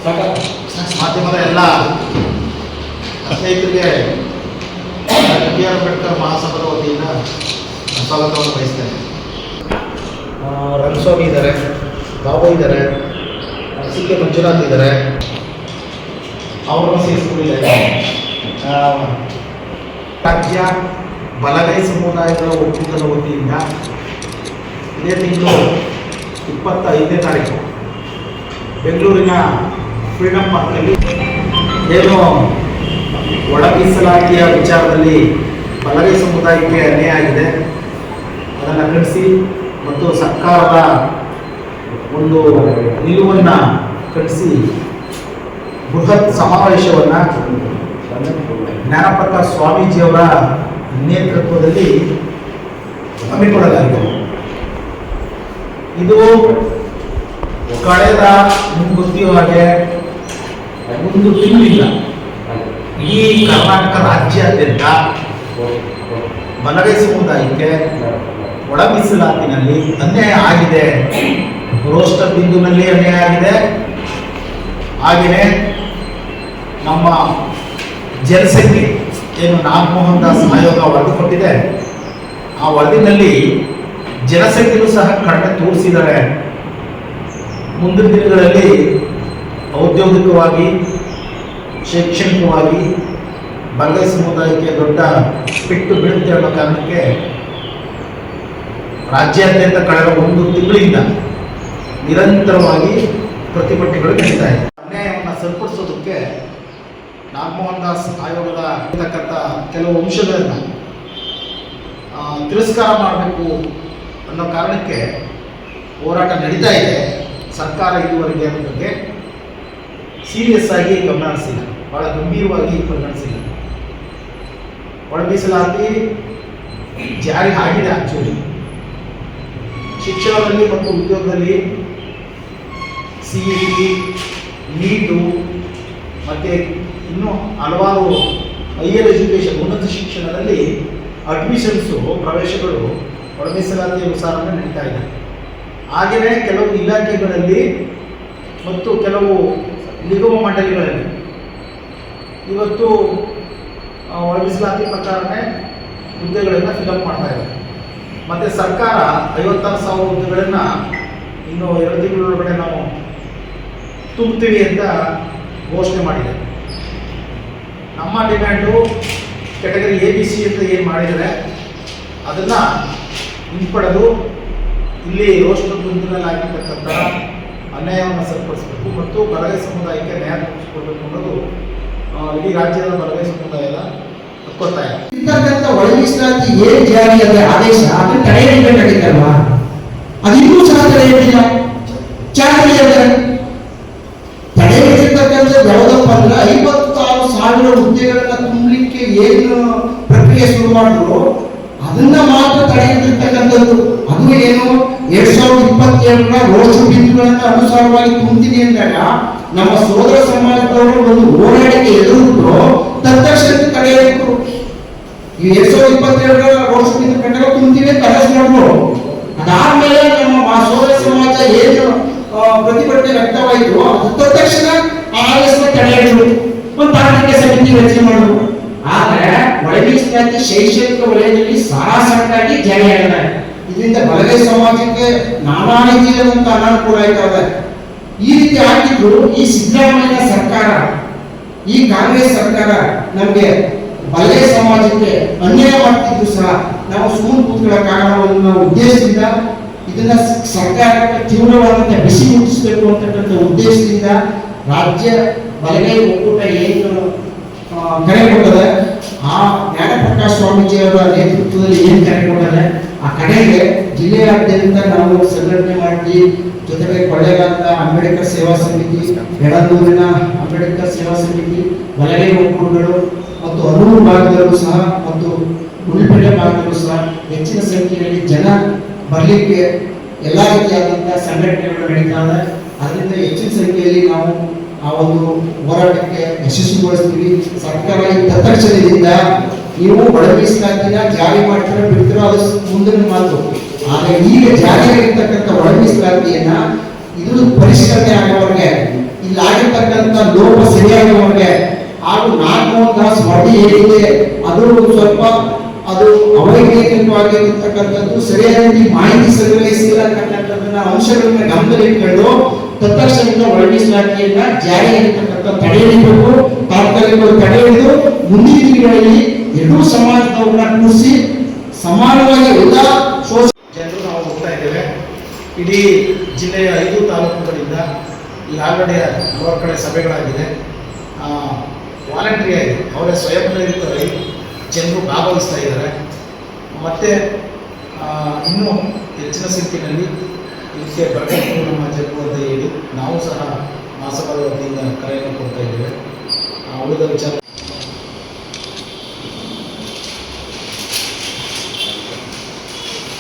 ಮಾಧ್ಯಮದ ಎಲ್ಲ ಸ್ನೇಹಿತರಿಗೆ ಬಿ ಆರ್ ಅಂಬೇಡ್ಕರ್ ಮಹಾಸಭಾದ ವತಿಯಿಂದ ಸ್ವಾಗತವನ್ನು ಬಯಸ್ತೇನೆ. ರಂಗಸ್ವಾಮಿ ಇದ್ದಾರೆ, ಬಾಬು ಇದ್ದಾರೆ, ಸಿ ಕೆ ಮಂಜುನಾಥ್ ಇದ್ದಾರೆ, ಅವರನ್ನು ಸೇರಿಸಿಕೊಂಡಿದ್ದಾರೆ. ರಾಜ್ಯ ಬಲಗೈ ಸಮುದಾಯಗಳ ಒಕ್ಕೂಟದ ವತಿಯಿಂದ ಇದೇ ತಿಂಗಳು 25ನೇ ತಾರೀಕು ಬೆಂಗಳೂರಿನ ಫ್ರೀಡಮ್ ಪಾರ್ಕಲ್ಲಿ ಏನು ಒಳ ಮೀಸಲಾತಿಯ ವಿಚಾರದಲ್ಲಿ ಬಲಗೈ ಸಮುದಾಯಕ್ಕೆ ಅನ್ಯಾಯ ಆಗಿದೆ ಅದನ್ನು ಖಂಡಿಸಿ ಮತ್ತು ಸರ್ಕಾರದ ಒಂದು ನಿಲುವನ್ನು ಖಂಡಿಸಿ ಬೃಹತ್ ಸಮಾವೇಶವನ್ನು ಜ್ಞಾನಪ್ರಕಾಶ್ ಸ್ವಾಮೀಜಿಯವರ ನೇತೃತ್ವದಲ್ಲಿ ಹಮ್ಮಿಕೊಳ್ಳಲಾಗಿದೆ. ಇದು ಕಳೆದ ನಿಮ್ಗೆ ಗೊತ್ತಿರುವ ಹಾಗೆ ಒಂದು ತಿಂಗಳಿಂದ ಈ ಕರ್ನಾಟಕ ರಾಜ್ಯಾದ್ಯಂತ ಬಲಗೈ ಸಮುದಾಯಕ್ಕೆ ಒಳ ಮೀಸಲಾತಿನಲ್ಲಿ ಅನ್ಯಾಯ ಆಗಿದೆ. ರೋಸ್ಟರ್ ಬಿಂದುನಲ್ಲಿ ಅನ್ಯಾಯ ಆಗಿದೆ. ಹಾಗೆಯೇ ನಮ್ಮ ಜನಸಂಖ್ಯೆ ಏನು ನಾಗಮೋಹನ್ ದಾಸ್ ಆಯೋಗ ವರದಿ ಕೊಟ್ಟಿದೆ, ಆ ವರದಿನಲ್ಲಿ ಜನಸಂಖ್ಯೆಯೂ ಸಹ ಕಡಿಮೆ ತೋರಿಸಿದ್ದಾರೆ. ಮುಂದಿನ ದಿನಗಳಲ್ಲಿ ಔದ್ಯೋಗಿಕವಾಗಿ ಶೈಕ್ಷಣಿಕವಾಗಿ ಬಲಗೈ ಸಮುದಾಯಕ್ಕೆ ದೊಡ್ಡ ಪೆಟ್ಟು ಬೀಳುತ್ತೆ ಅನ್ನೋ ಕಾರಣಕ್ಕೆ ರಾಜ್ಯಾದ್ಯಂತ ಕಳೆದ ಒಂದು ತಿಂಗಳಿಂದ ನಿರಂತರವಾಗಿ ಪ್ರತಿಭಟನೆಗಳು ನಡೀತಾ ಇದೆ. ಅನ್ಯಾಯವನ್ನು ಸರಿಪಡಿಸೋದಕ್ಕೆ ನಾಗಮೋಹನ್ ದಾಸ್ ಆಯೋಗದ ಇರತಕ್ಕಂಥ ಕೆಲವು ಅಂಶಗಳನ್ನು ತಿರಸ್ಕಾರ ಮಾಡಬೇಕು ಅನ್ನೋ ಕಾರಣಕ್ಕೆ ಹೋರಾಟ ನಡೀತಾ ಇದೆ. ಸರ್ಕಾರ ಇದುವರೆಗೆ ಅದರ ಬಗ್ಗೆ ಸೀರಿಯಸ್ ಆಗಿ ಗಮನ ಹರಿಸಿಲ್ಲ, ಭಾಳ ಗಂಭೀರವಾಗಿ ಪರಿಗಣಿಸಿಲ್ಲ. ಒಳ ಮೀಸಲಾತಿ ಜಾರಿ ಆಗಿದೆ. ಆಕ್ಚುಲಿ ಶಿಕ್ಷಣದಲ್ಲಿ ಮತ್ತು ಉದ್ಯೋಗದಲ್ಲಿ CET, ನೀಟು ಮತ್ತು ಇನ್ನೂ ಹಲವಾರು ಹೈಯರ್ ಎಜುಕೇಷನ್ ಉನ್ನತ ಶಿಕ್ಷಣದಲ್ಲಿ ಅಡ್ಮಿಷನ್ಸು ಪ್ರವೇಶಗಳು ಒಳ ಮೀಸಲಾತಿ ಅನುಸಾರನೇ ನಡೀತಾ ಇದೆ. ಹಾಗೆಯೇ ಕೆಲವು ಇಲಾಖೆಗಳಲ್ಲಿ ಮತ್ತು ಕೆಲವು ನಿಗಮ ಮಂಡಳಿಗಳಲ್ಲಿ ಇವತ್ತು ಒಳ ಮೀಸಲಾತಿ ಪ್ರಕಾರನೇ ಹುದ್ದೆಗಳನ್ನು ಫಿಲಪ್ ಮಾಡ್ತಾ ಇದೆ. ಮತ್ತು ಸರ್ಕಾರ 56,000 ಹುದ್ದೆಗಳನ್ನು ಇನ್ನು 2 ತಿಂಗಳೊಳಗಡೆ ನಾವು ತುಂಬ್ತೀವಿ ಅಂತ ಘೋಷಣೆ ಮಾಡಿದೆ. ನಮ್ಮ ಡಿಮ್ಯಾಂಡು ಕ್ಯಾಟಗರಿ ABC ಅಂತ ಏನು ಮಾಡಿದರೆ ಅದನ್ನು ಹಿಂಪಡೆದು ಇಲ್ಲಿ ರೋಸ್ಟರ್ ಬಿಂದುನಲ್ಲಿ ಆಗಿರ್ತಕ್ಕಂಥ ಅನ್ಯಾಯವನ್ನು ಸರಿಪಡಿಸಬೇಕು ಮತ್ತು ಬಲಗೈ ಸಮುದಾಯಕ್ಕೆ ನ್ಯಾಯ ತೋರಿಸಿಕೊಡ್ಬೇಕು ಅನ್ನೋದು ಇಡೀ ರಾಜ್ಯದ ಬಲಗೈ ಸಮುದಾಯದ ಒತ್ತಾಯ. ಇರ್ತಕ್ಕಂಥ ಒಳ ಮೀಸಲಾತಿ ಏನು ಜಾರಿ ಅದ ಆದೇಶ ಅದನ್ನು ತಡೆ ಹಿಡಿಯಬೇಕಾಗಿತ್ತಲ್ವಾ? ಅದು ಇನ್ನೂ ಸಹ ತಡೆ ಹಿಡಿದಿಲ್ಲ. ತಡೆ ಹಿಡಿದಿರ್ತಕ್ಕಂಥದ್ದು ಯಾವುದಪ್ಪ ಅಂದ್ರೆ 56,000 ಹುದ್ದೆಗಳನ್ನ ತುಂಬಲಿಕ್ಕೆ ಏನು ಪ್ರಕ್ರಿಯೆ ಶುರು ಮಾಡಿದ್ರು ಅದನ್ನ ಮಾತ್ರ ತಡೆ ಹಿಡಿದಿರ್ತಕ್ಕಂಥದ್ದು. ಅದು ಏನು 2027ರ ರೋಸ್ಟರ್ ಬಿಂದುಗಳನ್ನ ಅನುಸಾರವಾಗಿ ತುಂಬ್ತೀನಿ ಅಂದಾಗ ನಮ್ಮ ಸೋದರ ಸಮಾಜದವರು ಒಂದು ಹೋರಾಟಕ್ಕೆ ಎದುರು ತತ್ಕ್ಷಣ ತಡೆಯಬೇಕು. ಈ 2027ರ ರೋಸ್ಟರ್ ಬಿಂದು ಪ್ರಕಾರ ತುಂಬ್ತೀವಿ ಅಂತ ಅರೆಸ್ಟ್ ಮಾಡಿದ್ರು. ಅದಾದ್ಮೇಲೆ ನಮ್ಮ ಸೋದರ ಸಮಾಜ ಏನು ಪ್ರತಿಭಟನೆ ವ್ಯಕ್ತವಾಯಿತು ಅದು ತಕ್ಷಣ ಆದೇಶ ತಡೆಯಲು ಒಂದು ತಾಂತ್ರಿಕ ಸಮಿತಿ ರಚನೆ ಮಾಡಿದ್ರು. ಆದ್ರೆ ಒಳ ಮೀಸಲಾತಿ ಶೈಕ್ಷಣಿಕ ವಲಯದಲ್ಲಿ ಸಾರಾಸಟ್ಟಾಗಿ ಜಾರಿಯಾಗಿದೆ. ಇದರಿಂದ ಬಲಗೈ ಸಮಾಜಕ್ಕೆ ನಾನಾ ರೀತಿಯಾದಂತಹ ಅನಾನುಕೂಲ ಆಯ್ತದೆ. ಈ ರೀತಿ ಆಗಿದ್ದು ಈ ಸಿದ್ದರಾಮಯ್ಯ ಸರ್ಕಾರ, ಈ ಕಾಂಗ್ರೆಸ್ ಸರ್ಕಾರ ನಮಗೆ ಬಲಗೈ ಸಮಾಜಕ್ಕೆ ಅನ್ಯಾಯ ಮಾಡ್ತಿದ್ದು ಸಹ ನಾವು ಸುಮ್ಮನೆ ಕೂತ್ಕೊಳ್ಳೋಕ್ಕಾಗಲ್ಲ ಉದ್ದೇಶದಿಂದ ಇದನ್ನ ಸರ್ಕಾರಕ್ಕೆ ತೀವ್ರವಾದಂತಹ ಬಿಸಿ ಮುಟ್ಟಿಸಬೇಕು ಅಂತಕ್ಕಂಥ ಉದ್ದೇಶದಿಂದ ರಾಜ್ಯ ಬಲಗೈ ಒಕ್ಕೂಟ ಏನು ಕರೆ ಕೊಟ್ಟದೆ, ಆ ಜ್ಞಾನಪ್ರಕಾಶ್ ಸ್ವಾಮೀಜಿಯವರ ನೇತೃತ್ವದಲ್ಲಿ ಏನು ಕರೆ ಕೊಟ್ಟದೆ ಆ ಕಡೆಗೆ ಜಿಲ್ಲೆಯಾದ್ಯಂತ ನಾವು ಸಂಘಟನೆ ಮಾಡಿ, ಜೊತೆಗೆ ಕೊಳ್ಳೇಗಾಲದ ಅಂಬೇಡ್ಕರ್ ಸೇವಾ ಸಮಿತಿ, ಬೆಳಂದೂರಿನ ಅಂಬೇಡ್ಕರ್ ಸೇವಾ ಸಮಿತಿ, ಬಲಗೈ ಒಕ್ಕೂಟಗಳು ಮತ್ತು ಅನೂರು ಭಾಗದಲ್ಲೂ ಸಹ ಮತ್ತು ಗುಂಡ್ಲುಪೇಟೆ ಭಾಗದಲ್ಲೂ ಸಹ ಹೆಚ್ಚಿನ ಸಂಖ್ಯೆಯಲ್ಲಿ ಜನ ಬರಲಿಕ್ಕೆ ಎಲ್ಲ ರೀತಿಯಾದಂತಹ ಸಂಘಟನೆಗಳು ನಡೀತಾ ಇದೆ. ಅದರಿಂದ ಹೆಚ್ಚಿನ ಸಂಖ್ಯೆಯಲ್ಲಿ ನಾವು ಆ ಒಂದು ಹೋರಾಟಕ್ಕೆ ಯಶಸ್ವಿಗೊಳಿಸ್ತೀವಿ. ಸರ್ಕಾರ ತತ್ಕ್ಷಣದಿಂದ ನೀವು ಒಳ ಮೀಸಲಾತಿನ ಜಾರಿ ಮಾಡ್ತೀರೋ ಬಿಡ್ತೀರೋ ಅದು ಮುಂದಿನ ಮಾತು. ಆದರೆ ಈಗ ಜಾರಿಯಾಗಿರ್ತಕ್ಕಂಥ ಒಳ ಮೀಸಲಾತಿಯನ್ನ ಇದು ಪರಿಷ್ಕರಣೆ ಆಗೋವರೆಗೆ ಇಲ್ಲಾಗಿರ್ತಕ್ಕಂಥ ಲೋಪ ಸರಿಯಾಗಿ ನಮಗೆ ಹಾಗೂ ನಾಗಮೋಹನ್ ದಾಸ್ ವರದಿ ಏನಿದೆ ಅದು ಸ್ವಲ್ಪ ಅದು ಅವೈಜ್ಞಾನಿಕವಾಗಿರ್ತಕ್ಕಂಥದ್ದು, ಸರಿಯಾದ ರೀತಿ ಮಾಹಿತಿ ಸಂಗ್ರಹಿಸಿಲ್ಲ ಅಂತಕ್ಕಂಥದ್ದನ್ನ ಅಂಶಗಳನ್ನ ಗಮನದಲ್ಲಿಟ್ಕೊಂಡು ತತ್ಕ್ಷಣದಿಂದ ವರದಿ ಇಲಾಖೆಯನ್ನ ಜಾರಿಯಲ್ಲಿರ್ತಕ್ಕಂಥ ತಡೆ ಹಿಡಿಬೇಕು, ತಾತ್ಕಾಲಿಕವಾಗಿ ತಡೆ ಹಿಡಿದು ಮುಂದಿನ ದಿನಗಳಲ್ಲಿ ಎರಡೂ ಸಮಾಜದವ್ರನ್ನ ಕೂರಿಸಿ ಸಮಾನವಾಗಿ ಎಲ್ಲ ಜನರು ನಾವು ಹೋಗ್ತಾ ಇದ್ದೇವೆ. ಇಡೀ ಜಿಲ್ಲೆಯ 5 ತಾಲೂಕುಗಳಿಂದ ಈ ಆಲ್ರೆಡಿ ಹಲವಾರು ಕಡೆ ಸಭೆಗಳಾಗಿದೆ. ವಾಲಂಟ್ರಿ ಆಗಿ ಅವರೇ ಸ್ವಯಂ ಪ್ರೇರಿತರಾಗಿ ಜನರು ಭಾಗವಹಿಸ್ತಾ ಇದ್ದಾರೆ. ಮತ್ತು ಇನ್ನೂ ಹೆಚ್ಚಿನ ಸಂಖ್ಯೆಯಲ್ಲಿ ಇದಕ್ಕೆ ಬರಬೇಕು ನಮ್ಮ ಜನರು ಅಂತ ಹೇಳಿ ನಾವು ಸಹ ಮಹಾಸಭಾದ ವತಿಯಿಂದ ಕರೆಯನ್ನು ಕೊಡ್ತಾ ಇದ್ದೇವೆ. ಉಳಿದ ವಿಚಾರ